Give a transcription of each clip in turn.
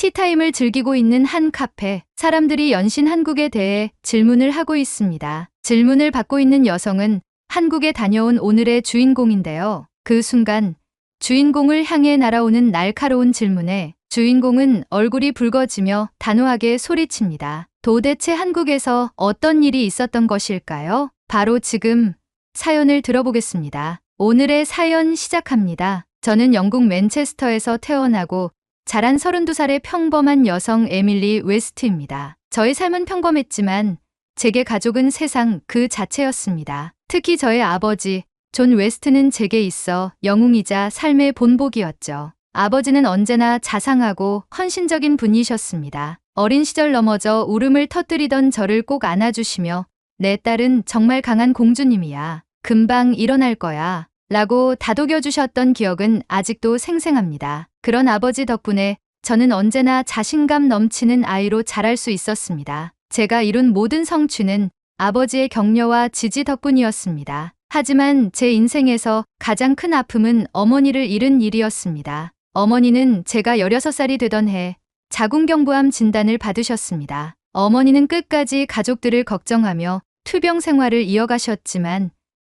티타임을 즐기고 있는 한 카페. 사람들이 연신 한국에 대해 질문을 하고 있습니다. 질문을 받고 있는 여성은 한국에 다녀온 오늘의 주인공인데요. 그 순간 주인공을 향해 날아오는 날카로운 질문에 주인공은 얼굴이 붉어지며 단호하게 소리칩니다. 도대체 한국에서 어떤 일이 있었던 것일까요? 바로 지금 사연을 들어보겠습니다. 오늘의 사연 시작합니다. 저는 영국 맨체스터에서 태어나고 자란 32살의 평범한 여성 에밀리 웨스트입니다. 저의 삶은 평범했지만 제게 가족은 세상 그 자체였습니다. 특히 저의 아버지 존 웨스트는 제게 있어 영웅이자 삶의 본보기였죠. 아버지는 언제나 자상하고 헌신적인 분이셨습니다. 어린 시절 넘어져 울음을 터뜨리던 저를 꼭 안아주시며 내 딸은 정말 강한 공주님이야. 금방 일어날 거야. 라고 다독여주셨던 기억은 아직도 생생합니다. 그런 아버지 덕분에 저는 언제나 자신감 넘치는 아이로 자랄 수 있었습니다. 제가 이룬 모든 성취는 아버지의 격려와 지지 덕분이었습니다. 하지만 제 인생에서 가장 큰 아픔은 어머니를 잃은 일이었습니다. 어머니는 제가 16살이 되던 해 자궁경부암 진단을 받으셨습니다. 어머니는 끝까지 가족들을 걱정하며 투병 생활을 이어가셨지만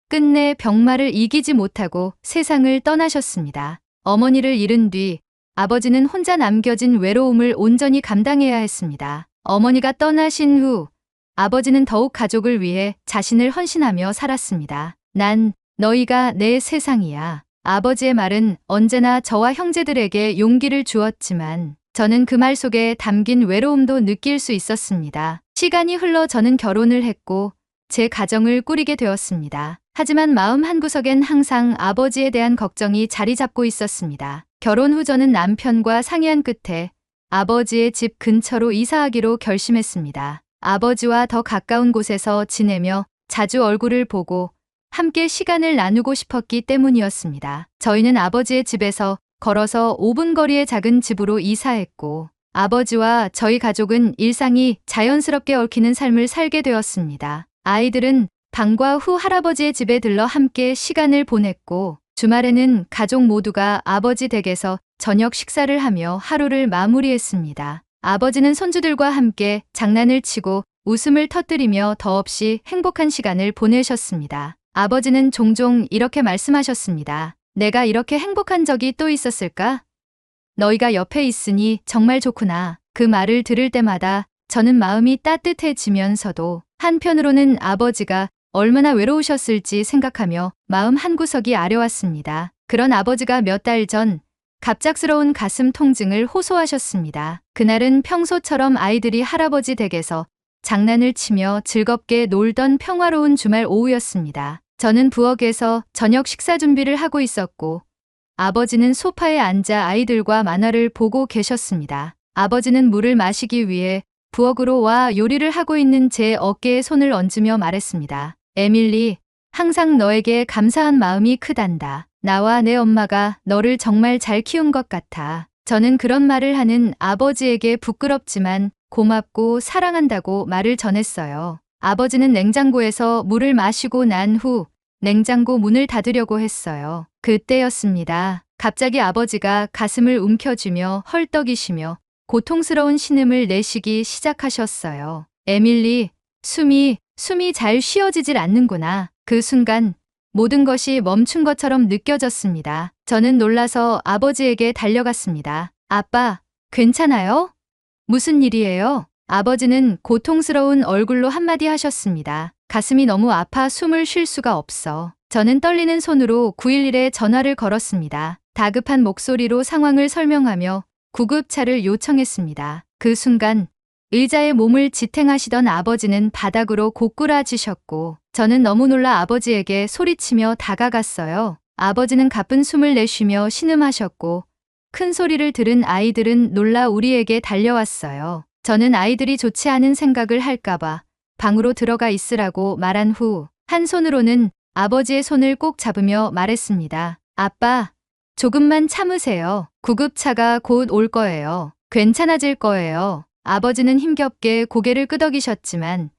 끝내 병마를 이기지 못하고 세상을 떠나셨습니다. 어머니를 잃은 뒤 아버지는 혼자 남겨진 외로움을 온전히 감당해야 했습니다. 어머니가 떠나신 후 아버지는 더욱 가족을 위해 자신을 헌신하며 살았습니다. 난 너희가 내 세상이야. 아버지의 말은 언제나 저와 형제들에게 용기를 주었지만 저는 그 말 속에 담긴 외로움도 느낄 수 있었습니다. 시간이 흘러 저는 결혼을 했고 제 가정을 꾸리게 되었습니다. 하지만 마음 한구석엔 항상 아버지에 대한 걱정이 자리 잡고 있었습니다. 결혼 후 저는 남편과 상의한 끝에 아버지의 집 근처로 이사하기로 결심했습니다. 아버지와 더 가까운 곳에서 지내며 자주 얼굴을 보고 함께 시간을 나누고 싶었기 때문이었습니다. 저희는 아버지의 집에서 걸어서 5분 거리의 작은 집으로 이사했고 아버지와 저희 가족은 일상이 자연스럽게 얽히는 삶을 살게 되었습니다. 아이들은 방과 후 할아버지의 집에 들러 함께 시간을 보냈고 주말에는 가족 모두가 아버지 댁에서 저녁 식사를 하며 하루를 마무리했습니다. 아버지는 손주들과 함께 장난을 치고 웃음을 터뜨리며 더없이 행복한 시간을 보내셨습니다. 아버지는 종종 이렇게 말씀하셨습니다. 내가 이렇게 행복한 적이 또 있었을까? 너희가 옆에 있으니 정말 좋구나. 그 말을 들을 때마다 저는 마음이 따뜻해지면서도 한편으로는 아버지가 얼마나 외로우셨을지 생각하며 마음 한구석이 아려왔습니다. 그런 아버지가 몇 달 전 갑작스러운 가슴 통증을 호소하셨습니다. 그날은 평소처럼 아이들이 할아버지 댁에서 장난을 치며 즐겁게 놀던 평화로운 주말 오후였습니다. 저는 부엌에서 저녁 식사 준비를 하고 있었고 아버지는 소파에 앉아 아이들과 만화를 보고 계셨습니다. 아버지는 물을 마시기 위해 부엌으로 와 요리를 하고 있는 제 어깨에 손을 얹으며 말했습니다. 에밀리, 항상 너에게 감사한 마음이 크단다. 나와 내 엄마가 너를 정말 잘 키운 것 같아. 저는 그런 말을 하는 아버지에게 부끄럽지만 고맙고 사랑한다고 말을 전했어요. 아버지는 냉장고에서 물을 마시고 난 후 냉장고 문을 닫으려고 했어요. 그때였습니다. 갑자기 아버지가 가슴을 움켜쥐며 헐떡이시며 고통스러운 신음을 내쉬기 시작하셨어요. 에밀리, 숨이 잘 쉬어지질 않는구나. 그 순간 모든 것이 멈춘 것처럼 느껴졌습니다. 저는 놀라서 아버지에게 달려갔습니다. 아빠, 괜찮아요? 무슨 일이에요? 아버지는 고통스러운 얼굴로 한마디 하셨습니다. 가슴이 너무 아파 숨을 쉴 수가 없어. 저는 떨리는 손으로 911에 전화를 걸었습니다. 다급한 목소리로 상황을 설명하며 구급차를 요청했습니다. 그 순간 의자에 몸을 지탱하시던 아버지는 바닥으로 고꾸라지셨고 저는 너무 놀라 아버지에게 소리치며 다가갔어요. 아버지는 가쁜 숨을 내쉬며 신음하셨고 큰 소리를 들은 아이들은 놀라 우리에게 달려왔어요. 저는 아이들이 좋지 않은 생각을 할까봐 방으로 들어가 있으라고 말한 후 한 손으로는 아버지의 손을 꼭 잡으며 말했습니다. 아빠, 조금만 참으세요. 구급차가 곧 올 거예요. 괜찮아질 거예요. 아버지는 힘겹게 고개를 끄덕이셨지만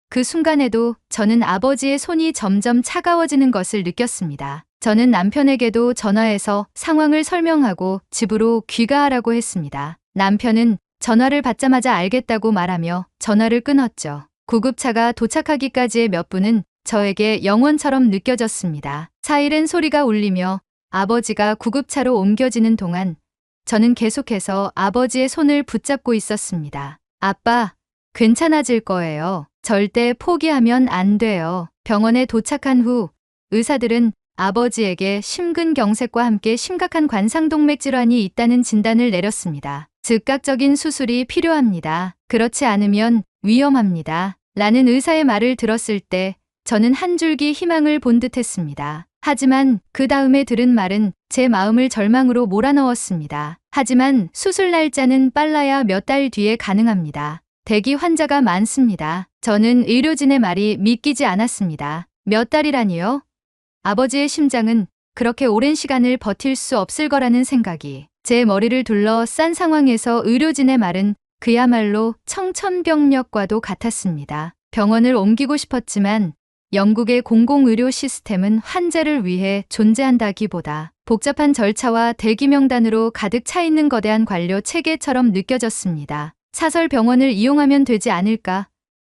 그 순간에도 저는 아버지의 손이 점점 차가워지는 것을 느꼈습니다. 저는 남편에게도 전화해서 상황을 설명하고 집으로 귀가하라고 했습니다. 남편은 전화를 받자마자 알겠다고 말하며 전화를 끊었죠. 구급차가 도착하기까지의 몇 분은 저에게 영원처럼 느껴졌습니다. 사이렌 소리가 울리며 아버지가 구급차로 옮겨지는 동안 저는 계속해서 아버지의 손을 붙잡고 있었습니다. 아빠, 괜찮아질 거예요. 절대 포기하면 안 돼요. 병원에 도착한 후 의사들은 아버지에게 심근경색과 함께 심각한 관상동맥 질환이 있다는 진단을 내렸습니다. 즉각적인 수술이 필요합니다. 그렇지 않으면 위험합니다. 라는 의사의 말을 들었을 때 저는 한 줄기 희망을 본 듯했습니다. 하지만 그 다음에 들은 말은 제 마음을 절망으로 몰아넣었습니다. 하지만 수술 날짜는 빨라야 몇 달 뒤에 가능합니다. 대기 환자가 많습니다. 저는 의료진의 말이 믿기지 않았습니다. 몇 달이라니요? 아버지의 심장은 그렇게 오랜 시간을 버틸 수 없을 거라는 생각이 제 머리를 둘러싼 상황에서 의료진의 말은 그야말로 청천벽력과도 같았습니다. 병원을 옮기고 싶었지만 영국의 공공의료 시스템은 환자를 위해 존재한다기보다 복잡한 절차와 대기 명단으로 가득 차 있는 거대한 관료 체계처럼 느껴졌습니다. 사설 병원을 이용하면 되지 않을까?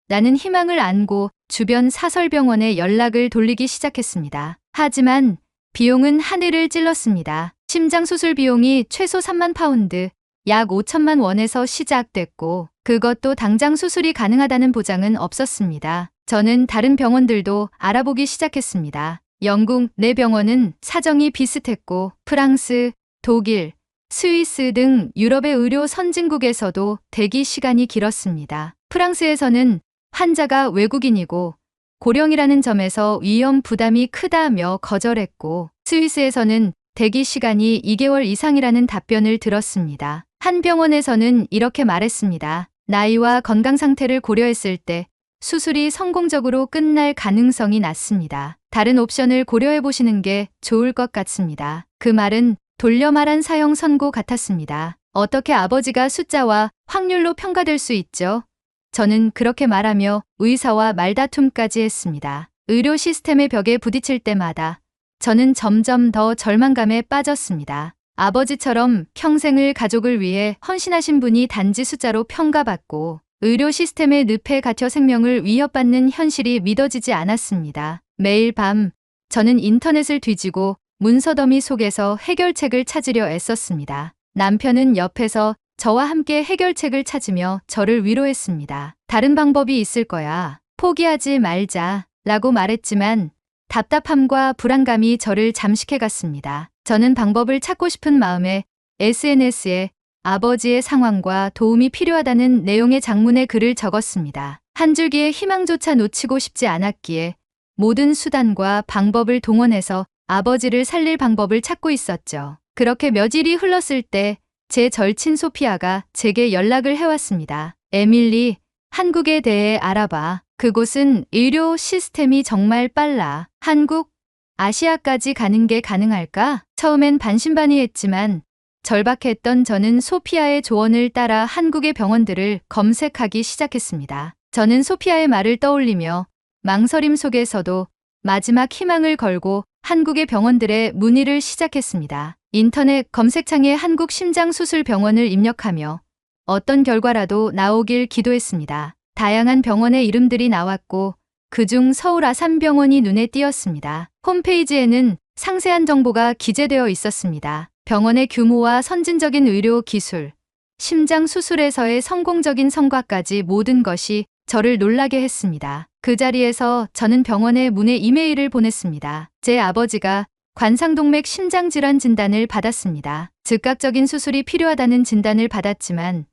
라는 희망을 안고 주변 사설 병원에 연락을 돌리기 시작했습니다. 하지만 비용은 하늘을 찔렀습니다. 심장 수술 비용이 최소 3만 파운드, 약 5천만 원에서 시작됐고 그것도 당장 수술이 가능하다는 보장은 없었습니다. 저는 다른 병원들도 알아보기 시작했습니다. 영국 내 병원은 사정이 비슷했고 프랑스, 독일, 스위스 등 유럽의 의료 선진국에서도 대기 시간이 길었습니다. 프랑스에서는 환자가 외국인이고 고령이라는 점에서 위험 부담이 크다며 거절했고 스위스에서는 대기 시간이 2개월 이상이라는 답변을 들었습니다. 한 병원에서는 이렇게 말했습니다. 나이와 건강 상태를 고려했을 때 수술이 성공적으로 끝날 가능성이 낮습니다. 다른 옵션을 고려해 보시는 게 좋을 것 같습니다. 그 말은 돌려 말한 사형 선고 같았습니다. 어떻게 아버지가 숫자와 확률로 평가될 수 있죠? 저는 그렇게 말하며 의사와 말다툼까지 했습니다. 의료 시스템의 벽에 부딪힐 때마다 저는 점점 더 절망감에 빠졌습니다. 아버지처럼 평생을 가족을 위해 헌신하신 분이 단지 숫자로 평가받고 의료 시스템의 늪에 갇혀 생명을 위협받는 현실이 믿어지지 않았습니다. 매일 밤 저는 인터넷을 뒤지고 문서 더미 속에서 해결책을 찾으려 애썼습니다. 남편은 옆에서 저와 함께 해결책을 찾으며 저를 위로했습니다. 다른 방법이 있을 거야. 포기하지 말자. 라고 말했지만 답답함과 불안감이 저를 잠식해갔습니다. 저는 방법을 찾고 싶은 마음에 SNS에 아버지의 상황과 도움이 필요하다는 내용의 장문의 글을 적었습니다. 한 줄기의 희망조차 놓치고 싶지 않았기에 모든 수단과 방법을 동원해서 아버지를 살릴 방법을 찾고 있었죠. 그렇게 며칠이 흘렀을 때 제 절친 소피아가 제게 연락을 해왔습니다. 에밀리, 한국에 대해 알아봐. 그곳은 의료 시스템이 정말 빨라. 한국, 아시아까지 가는 게 가능할까? 처음엔 반신반의했지만 절박했던 저는 소피아의 조언을 따라 한국의 병원들을 검색하기 시작했습니다. 저는 소피아의 말을 떠올리며 망설임 속에서도 마지막 희망을 걸고 한국의 병원들의 문의를 시작했습니다. 인터넷 검색창에 한국 심장수술병원을 입력하며 어떤 결과라도 나오길 기도했습니다. 다양한 병원의 이름들이 나왔고 그중 서울 아산병원이 눈에 띄었습니다. 홈페이지에는 상세한 정보가 기재되어 있었습니다. 병원의 규모와 선진적인 의료 기술, 심장 수술에서의 성공적인 성과까지 모든 것이 저를 놀라게 했습니다. 그 자리에서 저는 병원에 문의 이메일을 보냈습니다. 제 아버지가 관상동맥 심장질환 진단을 받았습니다. 즉각적인 수술이 필요하다는 진단을 받았지만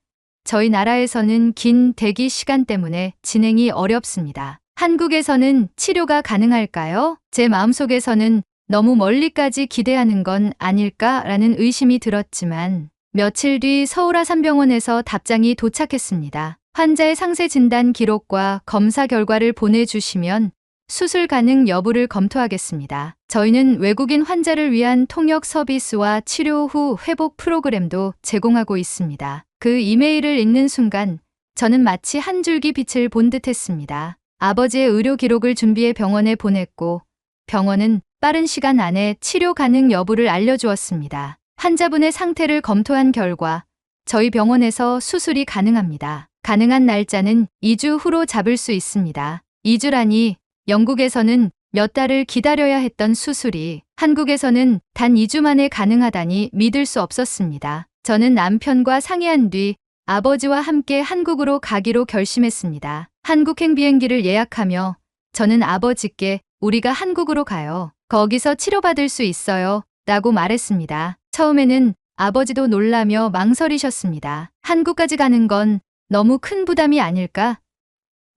저희 나라에서는 긴 대기 시간 때문에 진행이 어렵습니다. 한국에서는 치료가 가능할까요? 제 마음속에서는 너무 멀리까지 기대하는 건 아닐까라는 의심이 들었지만 며칠 뒤 서울 아산병원에서 답장이 도착했습니다. 환자의 상세 진단 기록과 검사 결과를 보내주시면 수술 가능 여부를 검토하겠습니다. 저희는 외국인 환자를 위한 통역 서비스와 치료 후 회복 프로그램도 제공하고 있습니다. 그 이메일을 읽는 순간 저는 마치 한 줄기 빛을 본 듯했습니다. 아버지의 의료 기록을 준비해 병원에 보냈고 병원은 빠른 시간 안에 치료 가능 여부를 알려주었습니다. 환자분의 상태를 검토한 결과 저희 병원에서 수술이 가능합니다. 가능한 날짜는 2주 후로 잡을 수 있습니다. 2주라니 영국에서는 몇 달을 기다려야 했던 수술이 한국에서는 단 2주 만에 가능하다니 믿을 수 없었습니다. 저는 남편과 상의한 뒤 아버지와 함께 한국으로 가기로 결심했습니다. 한국행 비행기를 예약하며 저는 아버지께 우리가 한국으로 가요. 거기서 치료받을 수 있어요. 라고 말했습니다. 처음에는 아버지도 놀라며 망설이셨습니다. 한국까지 가는 건 너무 큰 부담이 아닐까?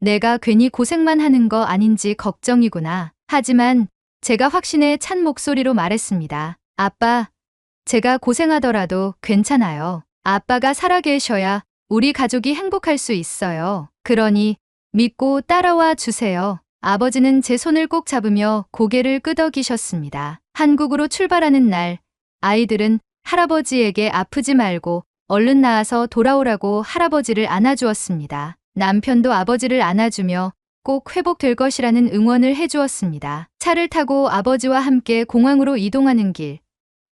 내가 괜히 고생만 하는 거 아닌지 걱정이구나. 하지만 제가 확신에 찬 목소리로 말했습니다. 아빠, 제가 고생하더라도 괜찮아요. 아빠가 살아계셔야 우리 가족이 행복할 수 있어요. 그러니 믿고 따라와 주세요. 아버지는 제 손을 꼭 잡으며 고개를 끄덕이셨습니다. 한국으로 출발하는 날, 아이들은 할아버지에게 아프지 말고 얼른 나아서 돌아오라고 할아버지를 안아주었습니다. 남편도 아버지를 안아주며 꼭 회복될 것이라는 응원을 해주었습니다. 차를 타고 아버지와 함께 공항으로 이동하는 길,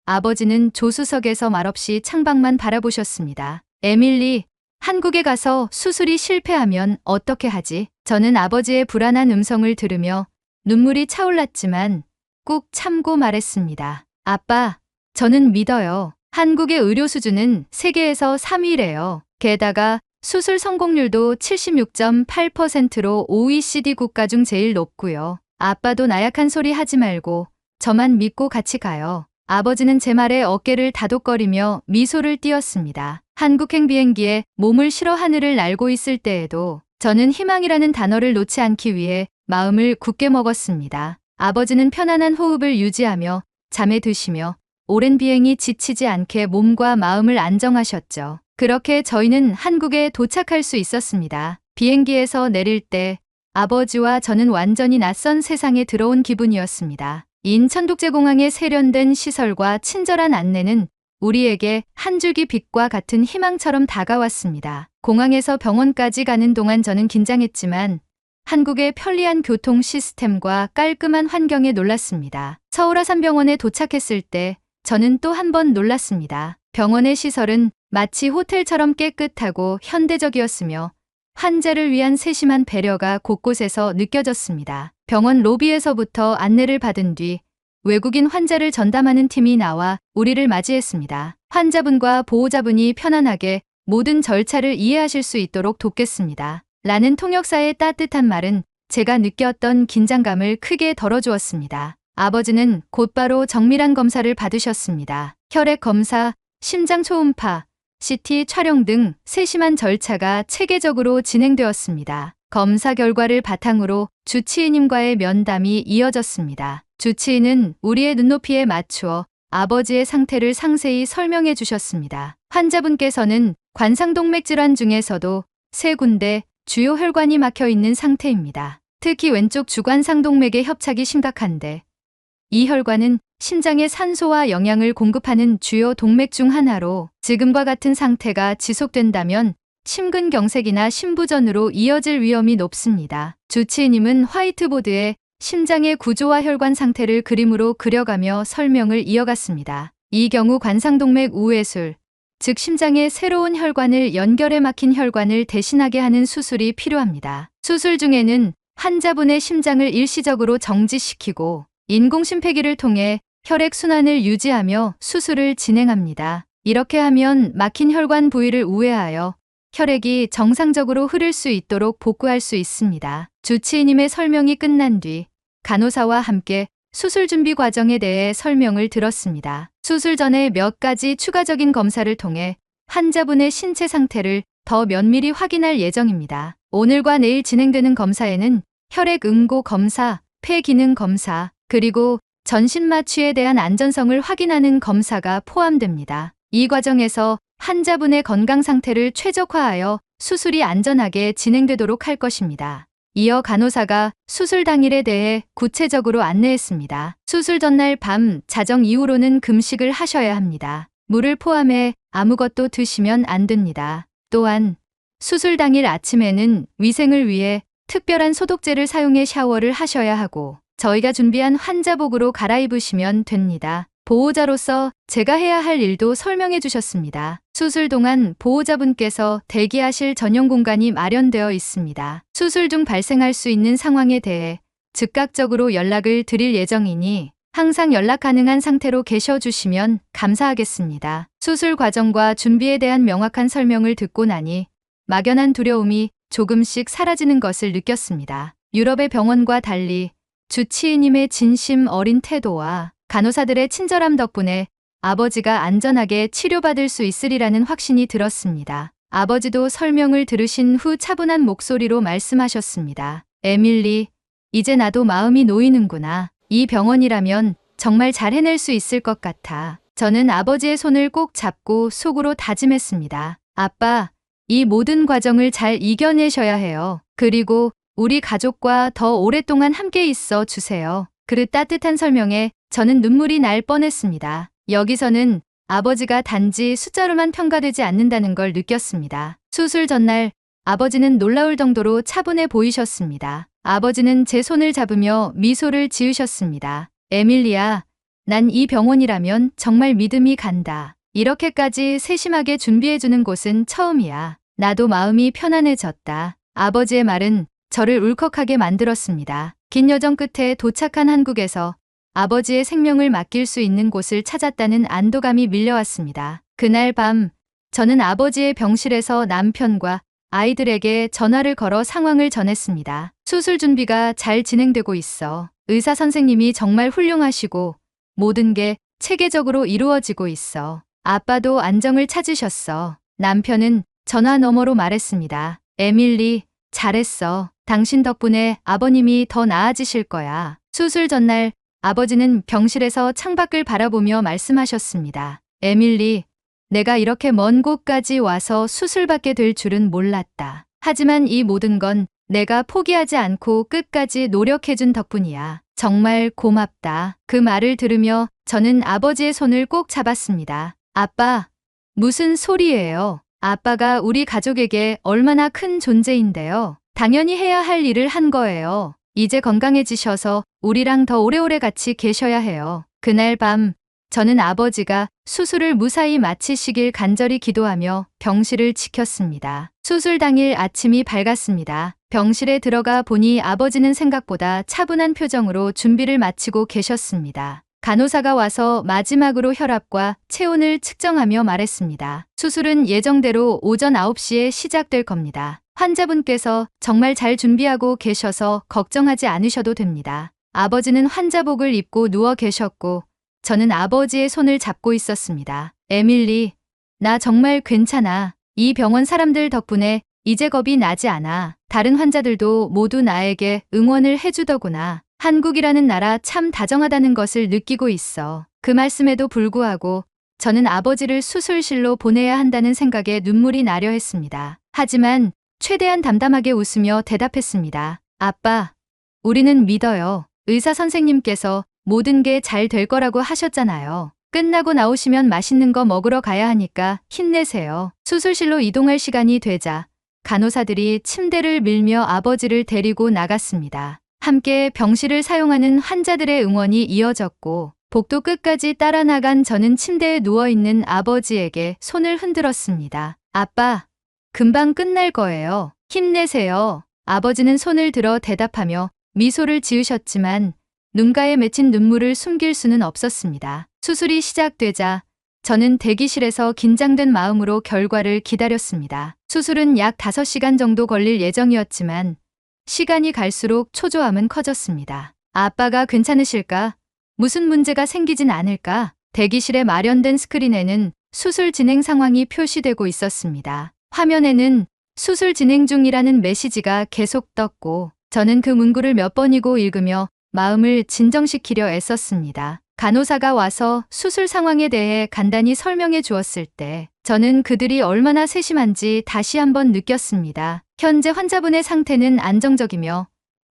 아버지는 조수석에서 말없이 창밖만 바라보셨습니다. 에밀리, 한국에 가서 수술이 실패하면 어떻게 하지? 저는 아버지의 불안한 음성을 들으며 눈물이 차올랐지만 꾹 참고 말했습니다. 아빠, 저는 믿어요. 한국의 의료 수준은 세계에서 3위래요. 게다가 수술 성공률도 76.8%로 OECD 국가 중 제일 높고요. 아빠도 나약한 소리 하지 말고 저만 믿고 같이 가요. 아버지는 제 말에 어깨를 다독거리며 미소를 띄었습니다. 한국행 비행기에 몸을 실어 하늘을 날고 있을 때에도 저는 희망이라는 단어를 놓지 않기 위해 마음을 굳게 먹었습니다. 아버지는 편안한 호흡을 유지하며 잠에 드시며 오랜 비행이 지치지 않게 몸과 마음을 안정하셨죠. 그렇게 저희는 한국에 도착할 수 있었습니다. 비행기에서 내릴 때 아버지와 저는 완전히 낯선 세상에 들어온 기분이었습니다. 인천국제공항의 세련된 시설과 친절한 안내는 우리에게 한 줄기 빛과 같은 희망처럼 다가왔습니다. 공항에서 병원까지 가는 동안 저는 긴장했지만 한국의 편리한 교통 시스템과 깔끔한 환경에 놀랐습니다. 서울 아산병원에 도착했을 때 저는 또 한 번 놀랐습니다. 병원의 시설은 마치 호텔처럼 깨끗하고 현대적이었으며 환자를 위한 세심한 배려가 곳곳에서 느껴졌습니다. 병원 로비에서부터 안내를 받은 뒤 외국인 환자를 전담하는 팀이 나와 우리를 맞이했습니다. 환자분과 보호자분이 편안하게 모든 절차를 이해하실 수 있도록 돕겠습니다. 라는 통역사의 따뜻한 말은 제가 느꼈던 긴장감을 크게 덜어주었습니다. 아버지는 곧바로 정밀한 검사를 받으셨습니다. 혈액 검사, 심장 초음파, CT 촬영 등 세심한 절차가 체계적으로 진행되었습니다. 검사 결과를 바탕으로 주치의님과의 면담이 이어졌습니다. 주치의는 우리의 눈높이에 맞추어 아버지의 상태를 상세히 설명해 주셨습니다. 환자분께서는 관상동맥 질환 중에서도 3군데 주요 혈관이 막혀 있는 상태입니다. 특히 왼쪽 주관상동맥의 협착이 심각한데 이 혈관은 심장에 산소와 영양을 공급하는 주요 동맥 중 하나로 지금과 같은 상태가 지속된다면 심근경색이나 심부전으로 이어질 위험이 높습니다. 주치의님은 화이트보드에 심장의 구조와 혈관 상태를 그림으로 그려가며 설명을 이어갔습니다. 이 경우 관상동맥 우회술, 즉 심장의 새로운 혈관을 연결해 막힌 혈관을 대신하게 하는 수술이 필요합니다. 수술 중에는 환자분의 심장을 일시적으로 정지시키고 인공심폐기를 통해 혈액 순환을 유지하며 수술을 진행합니다. 이렇게 하면 막힌 혈관 부위를 우회하여 혈액이 정상적으로 흐를 수 있도록 복구할 수 있습니다. 주치의님의 설명이 끝난 뒤 간호사와 함께 수술 준비 과정에 대해 설명을 들었습니다. 수술 전에 몇 가지 추가적인 검사를 통해 환자분의 신체 상태를 더 면밀히 확인할 예정입니다. 오늘과 내일 진행되는 검사에는 혈액 응고 검사, 폐 기능 검사, 그리고 전신 마취에 대한 안전성을 확인하는 검사가 포함됩니다. 이 과정에서 환자분의 건강 상태를 최적화하여 수술이 안전하게 진행되도록 할 것입니다. 이어 간호사가 수술 당일에 대해 구체적으로 안내했습니다. 수술 전날 밤 자정 이후로는 금식을 하셔야 합니다. 물을 포함해 아무것도 드시면 안 됩니다. 또한 수술 당일 아침에는 위생을 위해 특별한 소독제를 사용해 샤워를 하셔야 하고 저희가 준비한 환자복으로 갈아입으시면 됩니다. 보호자로서 제가 해야 할 일도 설명해 주셨습니다. 수술 동안 보호자분께서 대기하실 전용 공간이 마련되어 있습니다. 수술 중 발생할 수 있는 상황에 대해 즉각적으로 연락을 드릴 예정이니 항상 연락 가능한 상태로 계셔 주시면 감사하겠습니다. 수술 과정과 준비에 대한 명확한 설명을 듣고 나니 막연한 두려움이 조금씩 사라지는 것을 느꼈습니다. 유럽의 병원과 달리 주치의님의 진심 어린 태도와 간호사들의 친절함 덕분에 아버지가 안전하게 치료받을 수 있으리라는 확신이 들었습니다. 아버지도 설명을 들으신 후 차분한 목소리로 말씀하셨습니다. 에밀리, 이제 나도 마음이 놓이는구나. 이 병원이라면 정말 잘 해낼 수 있을 것 같아. 저는 아버지의 손을 꼭 잡고 속으로 다짐했습니다. 아빠, 이 모든 과정을 잘 이겨내셔야 해요. 그리고 우리 가족과 더 오랫동안 함께 있어 주세요. 그 따뜻한 설명에 저는 눈물이 날 뻔했습니다. 여기서는 아버지가 단지 숫자로만 평가되지 않는다는 걸 느꼈습니다. 수술 전날 아버지는 놀라울 정도로 차분해 보이셨습니다. 아버지는 제 손을 잡으며 미소를 지으셨습니다. 에밀리야, 난 이 병원이라면 정말 믿음이 간다. 이렇게까지 세심하게 준비해주는 곳은 처음이야. 나도 마음이 편안해졌다. 아버지의 말은 저를 울컥하게 만들었습니다. 긴 여정 끝에 도착한 한국에서 아버지의 생명을 맡길 수 있는 곳을 찾았다는 안도감이 밀려왔습니다. 그날 밤 저는 아버지의 병실에서 남편과 아이들에게 전화를 걸어 상황을 전했습니다. 수술 준비가 잘 진행되고 있어. 의사 선생님이 정말 훌륭하시고 모든 게 체계적으로 이루어지고 있어. 아빠도 안정을 찾으셨어. 남편은 전화 너머로 말했습니다. 에밀리, 잘했어. 당신 덕분에 아버님이 더 나아지실 거야. 수술 전날 아버지는 병실에서 창밖을 바라보며 말씀하셨습니다. 에밀리, 내가 이렇게 먼 곳까지 와서 수술받게 될 줄은 몰랐다. 하지만 이 모든 건 내가 포기하지 않고 끝까지 노력해준 덕분이야. 정말 고맙다. 그 말을 들으며 저는 아버지의 손을 꼭 잡았습니다. 아빠, 무슨 소리예요? 아빠가 우리 가족에게 얼마나 큰 존재인데요. 당연히 해야 할 일을 한 거예요. 이제 건강해지셔서 우리랑 더 오래오래 같이 계셔야 해요. 그날 밤 저는 아버지가 수술을 무사히 마치시길 간절히 기도하며 병실을 지켰습니다. 수술 당일 아침이 밝았습니다. 병실에 들어가 보니 아버지는 생각보다 차분한 표정으로 준비를 마치고 계셨습니다. 간호사가 와서 마지막으로 혈압과 체온을 측정하며 말했습니다. 수술은 예정대로 오전 9시에 시작될 겁니다. 환자분께서 정말 잘 준비하고 계셔서 걱정하지 않으셔도 됩니다. 아버지는 환자복을 입고 누워 계셨고 저는 아버지의 손을 잡고 있었습니다. 에밀리, 나 정말 괜찮아. 이 병원 사람들 덕분에 이제 겁이 나지 않아. 다른 환자들도 모두 나에게 응원을 해주더구나. 한국이라는 나라 참 다정하다는 것을 느끼고 있어. 그 말씀에도 불구하고 저는 아버지를 수술실로 보내야 한다는 생각에 눈물이 나려 했습니다. 하지만 최대한 담담하게 웃으며 대답했습니다. 아빠, 우리는 믿어요. 의사 선생님께서 모든 게 잘 될 거라고 하셨잖아요. 끝나고 나오시면 맛있는 거 먹으러 가야 하니까 힘내세요. 수술실로 이동할 시간이 되자 간호사들이 침대를 밀며 아버지를 데리고 나갔습니다. 함께 병실을 사용하는 환자들의 응원이 이어졌고 복도 끝까지 따라 나간 저는 침대에 누워있는 아버지에게 손을 흔들었습니다. 아빠, 금방 끝날 거예요. 힘내세요. 아버지는 손을 들어 대답하며 미소를 지으셨지만 눈가에 맺힌 눈물을 숨길 수는 없었습니다. 수술이 시작되자 저는 대기실에서 긴장된 마음으로 결과를 기다렸습니다. 수술은 약 5시간 정도 걸릴 예정이었지만 시간이 갈수록 초조함은 커졌습니다. 아빠가 괜찮으실까? 무슨 문제가 생기진 않을까? 대기실에 마련된 스크린에는 수술 진행 상황이 표시되고 있었습니다. 화면에는 수술 진행 중이라는 메시지가 계속 떴고 저는 그 문구를 몇 번이고 읽으며 마음을 진정시키려 애썼습니다. 간호사가 와서 수술 상황에 대해 간단히 설명해 주었을 때 저는 그들이 얼마나 세심한지 다시 한번 느꼈습니다. 현재 환자분의 상태는 안정적이며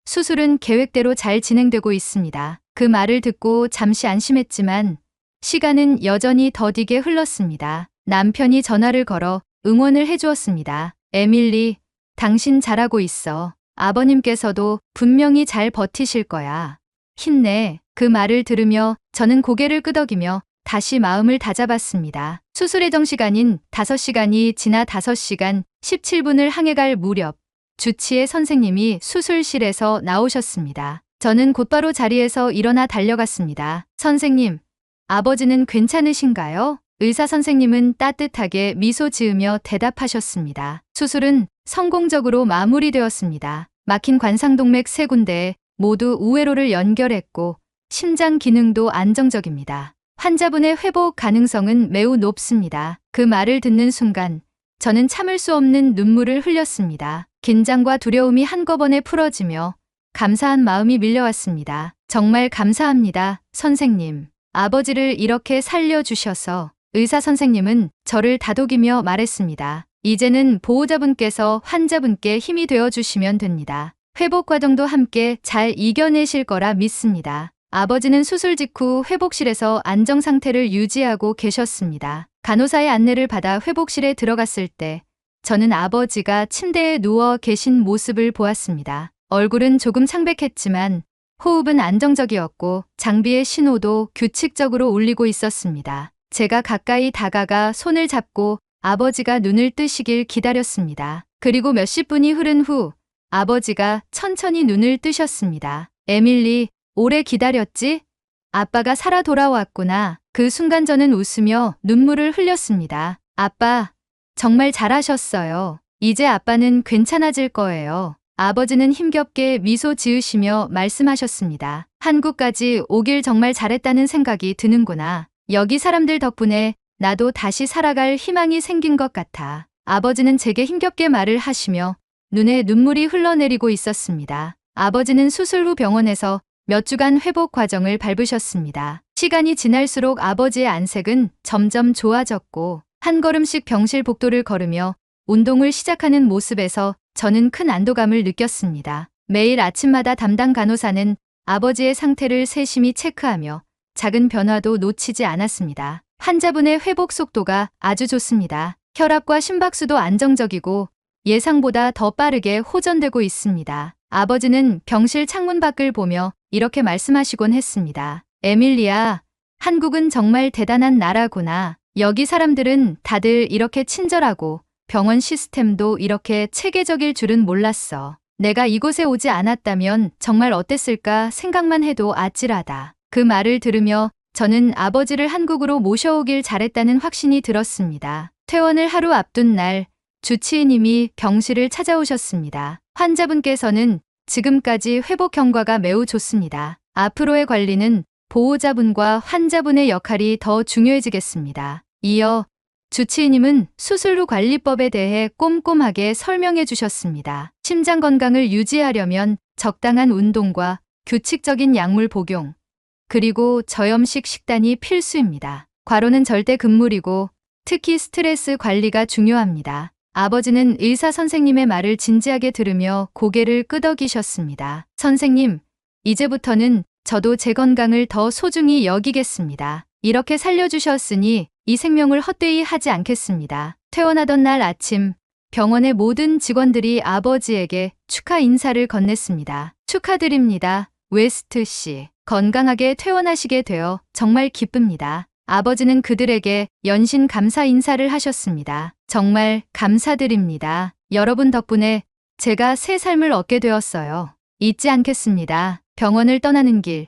수술은 계획대로 잘 진행되고 있습니다. 그 말을 듣고 잠시 안심했지만 시간은 여전히 더디게 흘렀습니다. 남편이 전화를 걸어 응원을 해주었습니다. 에밀리, 당신 잘하고 있어. 아버님께서도 분명히 잘 버티실 거야. 힘내. 그 말을 들으며 저는 고개를 끄덕이며 다시 마음을 다잡았습니다. 수술 예정 시간인 5시간이 지나 5시간 17분을 향해 갈 무렵 주치의 선생님이 수술실에서 나오셨습니다. 저는 곧바로 자리에서 일어나 달려갔습니다. 선생님, 아버지는 괜찮으신가요? 의사 선생님은 따뜻하게 미소 지으며 대답하셨습니다. 수술은 성공적으로 마무리되었습니다. 막힌 관상동맥 3군데에 모두 우회로를 연결했고 심장 기능도 안정적입니다. 환자분의 회복 가능성은 매우 높습니다. 그 말을 듣는 순간 저는 참을 수 없는 눈물을 흘렸습니다. 긴장과 두려움이 한꺼번에 풀어지며 감사한 마음이 밀려왔습니다. 정말 감사합니다, 선생님. 아버지를 이렇게 살려주셔서. 의사 선생님은 저를 다독이며 말했습니다. 이제는 보호자분께서 환자분께 힘이 되어주시면 됩니다. 회복 과정도 함께 잘 이겨내실 거라 믿습니다. 아버지는 수술 직후 회복실에서 안정 상태를 유지하고 계셨습니다. 간호사의 안내를 받아 회복실에 들어갔을 때 저는 아버지가 침대에 누워 계신 모습을 보았습니다. 얼굴은 조금 창백했지만 호흡은 안정적이었고 장비의 신호도 규칙적으로 울리고 있었습니다. 제가 가까이 다가가 손을 잡고 아버지가 눈을 뜨시길 기다렸습니다. 그리고 몇십 분이 흐른 후 아버지가 천천히 눈을 뜨셨습니다. 에밀리, 오래 기다렸지? 아빠가 살아 돌아왔구나. 그 순간 저는 웃으며 눈물을 흘렸습니다. 아빠, 정말 잘하셨어요. 이제 아빠는 괜찮아질 거예요. 아버지는 힘겹게 미소 지으시며 말씀하셨습니다. 한국까지 오길 정말 잘했다는 생각이 드는구나. 여기 사람들 덕분에 나도 다시 살아갈 희망이 생긴 것 같아. 아버지는 제게 힘겹게 말을 하시며 눈에 눈물이 흘러내리고 있었습니다. 아버지는 수술 후 병원에서 몇 주간 회복 과정을 밟으셨습니다. 시간이 지날수록 아버지의 안색은 점점 좋아졌고 한 걸음씩 병실 복도를 걸으며 운동을 시작하는 모습에서 저는 큰 안도감을 느꼈습니다. 매일 아침마다 담당 간호사는 아버지의 상태를 세심히 체크하며 작은 변화도 놓치지 않았습니다. 환자분의 회복 속도가 아주 좋습니다. 혈압과 심박수도 안정적이고 예상보다 더 빠르게 호전되고 있습니다. 아버지는 병실 창문 밖을 보며 이렇게 말씀하시곤 했습니다. 에밀리아, 한국은 정말 대단한 나라구나. 여기 사람들은 다들 이렇게 친절하고 병원 시스템도 이렇게 체계적일 줄은 몰랐어. 내가 이곳에 오지 않았다면 정말 어땠을까 생각만 해도 아찔하다. 그 말을 들으며 저는 아버지를 한국으로 모셔오길 잘했다는 확신이 들었습니다. 퇴원을 하루 앞둔 날 주치의님이 병실을 찾아오셨습니다. 환자분께서는 지금까지 회복 경과가 매우 좋습니다. 앞으로의 관리는 보호자분과 환자분의 역할이 더 중요해지겠습니다. 이어 주치의님은 수술 후 관리법에 대해 꼼꼼하게 설명해 주셨습니다. 심장 건강을 유지하려면 적당한 운동과 규칙적인 약물 복용, 그리고 저염식 식단이 필수입니다. 과로는 절대 금물이고 특히 스트레스 관리가 중요합니다. 아버지는 의사 선생님의 말을 진지하게 들으며 고개를 끄덕이셨습니다. 선생님, 이제부터는 저도 제 건강을 더 소중히 여기겠습니다. 이렇게 살려주셨으니 이 생명을 헛되이 하지 않겠습니다. 퇴원하던 날 아침, 병원의 모든 직원들이 아버지에게 축하 인사를 건넸습니다. 축하드립니다, 웨스트 씨. 건강하게 퇴원하시게 되어 정말 기쁩니다. 아버지는 그들에게 연신 감사 인사를 하셨습니다. 정말 감사드립니다. 여러분 덕분에 제가 새 삶을 얻게 되었어요. 잊지 않겠습니다. 병원을 떠나는 길,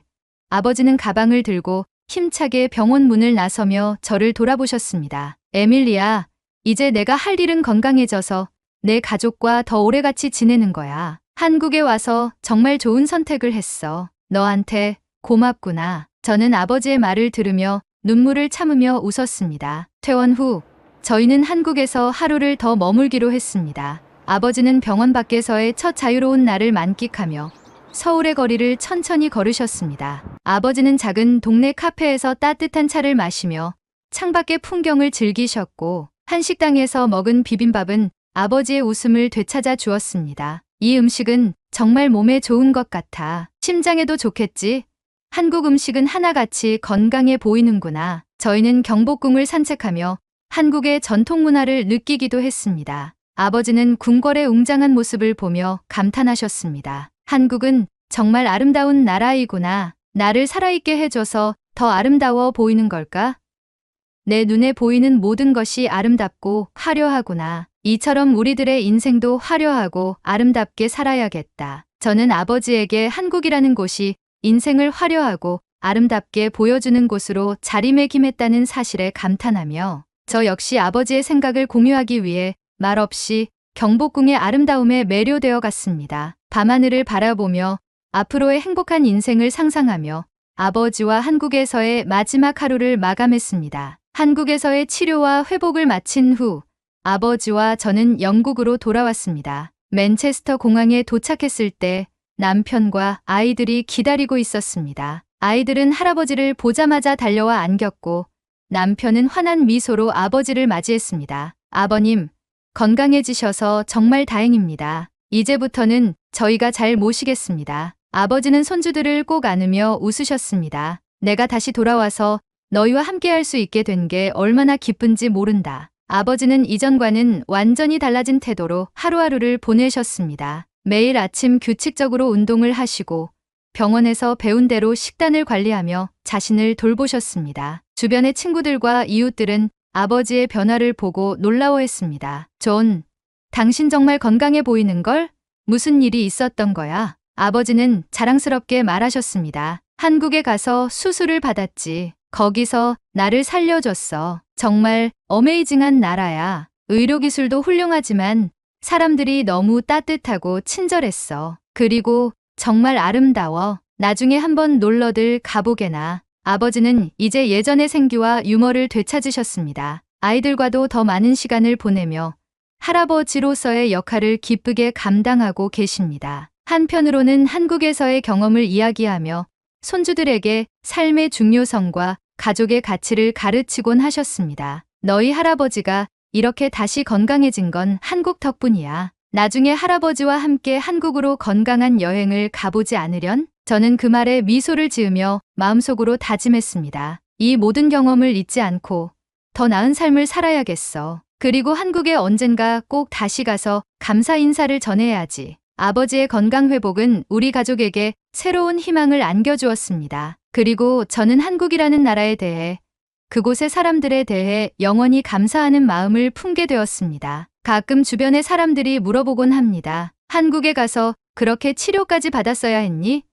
아버지는 가방을 들고 힘차게 병원 문을 나서며 저를 돌아보셨습니다. 에밀리아, 이제 내가 할 일은 건강해져서 내 가족과 더 오래 같이 지내는 거야. 한국에 와서 정말 좋은 선택을 했어. 너한테 고맙구나. 저는 아버지의 말을 들으며 눈물을 참으며 웃었습니다. 퇴원 후 저희는 한국에서 하루를 더 머물기로 했습니다. 아버지는 병원 밖에서의 첫 자유로운 날을 만끽하며 서울의 거리를 천천히 걸으셨습니다. 아버지는 작은 동네 카페에서 따뜻한 차를 마시며 창밖의 풍경을 즐기셨고 한식당에서 먹은 비빔밥은 아버지의 웃음을 되찾아 주었습니다. 이 음식은 정말 몸에 좋은 것 같아. 심장에도 좋겠지? 한국 음식은 하나같이 건강해 보이는구나. 저희는 경복궁을 산책하며 한국의 전통 문화를 느끼기도 했습니다. 아버지는 궁궐의 웅장한 모습을 보며 감탄하셨습니다. 한국은 정말 아름다운 나라이구나. 나를 살아있게 해줘서 더 아름다워 보이는 걸까? 내 눈에 보이는 모든 것이 아름답고 화려하구나. 이처럼 우리들의 인생도 화려하고 아름답게 살아야겠다. 저는 아버지에게 한국이라는 곳이 인생을 화려하고 아름답게 보여주는 곳으로 자리매김했다는 사실에 감탄하며 저 역시 아버지의 생각을 공유하기 위해 말없이 경복궁의 아름다움에 매료되어 갔습니다. 밤하늘을 바라보며 앞으로의 행복한 인생을 상상하며 아버지와 한국에서의 마지막 하루를 마감했습니다. 한국에서의 치료와 회복을 마친 후 아버지와 저는 영국으로 돌아왔습니다. 맨체스터 공항에 도착했을 때 남편과 아이들이 기다리고 있었습니다. 아이들은 할아버지를 보자마자 달려와 안겼고 남편은 환한 미소로 아버지를 맞이했습니다. 아버님, 건강해지셔서 정말 다행입니다. 이제부터는 저희가 잘 모시겠습니다. 아버지는 손주들을 꼭 안으며 웃으셨습니다. 내가 다시 돌아와서 너희와 함께할 수 있게 된 게 얼마나 기쁜지 모른다. 아버지는 이전과는 완전히 달라진 태도로 하루하루를 보내셨습니다. 매일 아침 규칙적으로 운동을 하시고 병원에서 배운 대로 식단을 관리하며 자신을 돌보셨습니다. 주변의 친구들과 이웃들은 아버지의 변화를 보고 놀라워했습니다. 존, 당신 정말 건강해 보이는걸? 무슨 일이 있었던 거야? 아버지는 자랑스럽게 말하셨습니다. 한국에 가서 수술을 받았지. 거기서 나를 살려줬어. 정말 어메이징한 나라야. 의료기술도 훌륭하지만 사람들이 너무 따뜻하고 친절했어. 그리고 정말 아름다워. 나중에 한번 놀러들 가보게나. 아버지는 이제 예전의 생기와 유머를 되찾으셨습니다. 아이들과도 더 많은 시간을 보내며 할아버지로서의 역할을 기쁘게 감당하고 계십니다. 한편으로는 한국에서의 경험을 이야기하며 손주들에게 삶의 중요성과 가족의 가치를 가르치곤 하셨습니다. 너희 할아버지가 이렇게 다시 건강해진 건 한국 덕분이야. 나중에 할아버지와 함께 한국으로 건강한 여행을 가보지 않으련? 저는 그 말에 미소를 지으며 마음속으로 다짐했습니다. 이 모든 경험을 잊지 않고 더 나은 삶을 살아야겠어. 그리고 한국에 언젠가 꼭 다시 가서 감사 인사를 전해야지. 아버지의 건강 회복은 우리 가족에게 새로운 희망을 안겨주었습니다. 그리고 저는 한국이라는 나라에 대해 그곳의 사람들에 대해 영원히 감사하는 마음을 품게 되었습니다. 가끔 주변의 사람들이 물어보곤 합니다. 한국에 가서 그렇게 치료까지 받았어야 했니?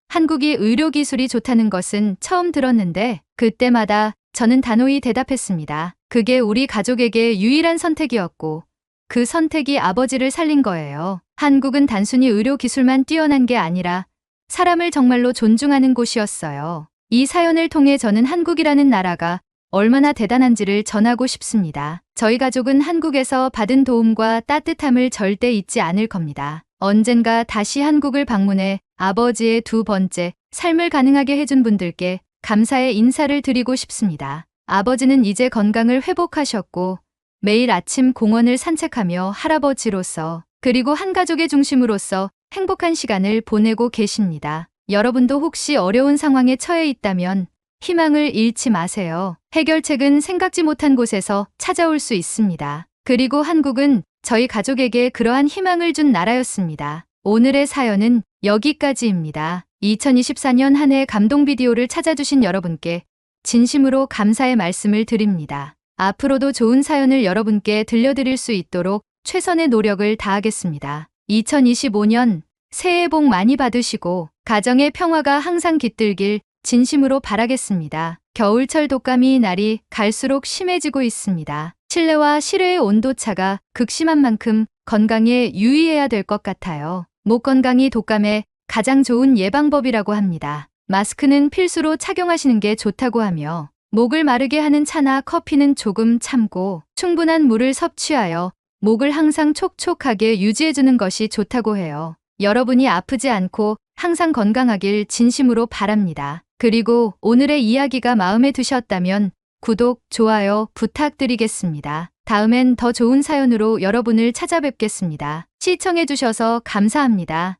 한국이 의료기술이 좋다는 것은 처음 들었는데 그때마다 저는 단호히 대답했습니다. 그게 우리 가족에게 유일한 선택이었고 그 선택이 아버지를 살린 거예요. 한국은 단순히 의료기술만 뛰어난 게 아니라 사람을 정말로 존중하는 곳이었어요. 이 사연을 통해 저는 한국이라는 나라가 얼마나 대단한지를 전하고 싶습니다. 저희 가족은 한국에서 받은 도움과 따뜻함을 절대 잊지 않을 겁니다. 언젠가 다시 한국을 방문해 아버지의 두 번째 삶을 가능하게 해준 분들께 감사의 인사를 드리고 싶습니다. 아버지는 이제 건강을 회복하셨고 매일 아침 공원을 산책하며 할아버지로서 그리고 한 가족의 중심으로서 행복한 시간을 보내고 계십니다. 여러분도 혹시 어려운 상황에 처해 있다면 희망을 잃지 마세요. 해결책은 생각지 못한 곳에서 찾아올 수 있습니다. 그리고 한국은 저희 가족에게 그러한 희망을 준 나라였습니다. 오늘의 사연은 여기까지입니다. 2024년 한 해 감동 비디오를 찾아주신 여러분께 진심으로 감사의 말씀을 드립니다. 앞으로도 좋은 사연을 여러분께 들려드릴 수 있도록 최선의 노력을 다하겠습니다. 2025년 새해 복 많이 받으시고 가정의 평화가 항상 깃들길 진심으로 바라겠습니다. 겨울철 독감이 날이 갈수록 심해지고 있습니다. 실내와 실외의 온도차가 극심한 만큼 건강에 유의해야 될 것 같아요. 목 건강이 독감의 가장 좋은 예방법이라고 합니다. 마스크는 필수로 착용하시는 게 좋다고 하며 목을 마르게 하는 차나 커피는 조금 참고 충분한 물을 섭취하여 목을 항상 촉촉하게 유지해주는 것이 좋다고 해요. 여러분이 아프지 않고 항상 건강하길 진심으로 바랍니다. 그리고 오늘의 이야기가 마음에 드셨다면 구독, 좋아요 부탁드리겠습니다. 다음엔 더 좋은 사연으로 여러분을 찾아뵙겠습니다. 시청해주셔서 감사합니다.